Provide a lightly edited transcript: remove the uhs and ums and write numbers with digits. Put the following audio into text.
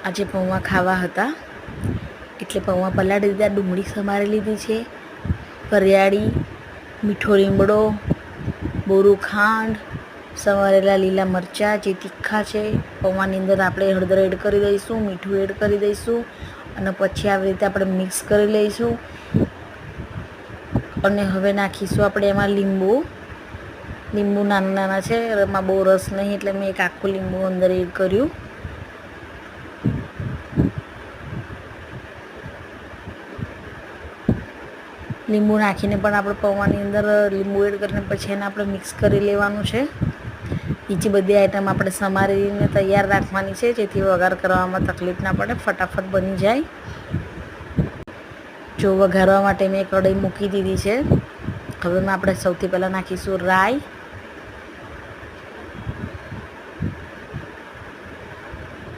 આજે પૌવા ખાવા હતા એટલે પૌવા પલાળી દીધા. ડુંગળી સમારી લીધી છે, કરિયાળી, મીઠો લીમડો, બોરું ખાંડ, સમારેલા લીલા મરચાં જે તીખા છે. પૌવાની અંદર આપણે હળદર એડ કરી દઈશું, મીઠું એડ કરી દઈશું અને પછી આવી રીતે આપણે મિક્સ કરી લઈશું. અને હવે નાખીશું આપણે એમાં લીંબુ નાના નાના છે, એમાં બહુ રસ નહીં એટલે મેં એક આખું લીંબુ અંદર એડ કર્યું. લીંબુ નાખીને પણ આપણે પૌવાની અંદર લીંબુ એડ કરીને પછી એને આપણે મિક્સ કરી લેવાનું છે. બીજી બધી આઈટમ આપણે સમારીને તૈયાર રાખવાની છે, જેથી વઘાર કરવામાં તકલીફ ના પડે, ફટાફટ બની જાય. જો વઘારવા માટે મેં કઢાઈ મૂકી દીધી છે. હવે આપણે સૌથી પહેલાં નાખીશું રાઈ,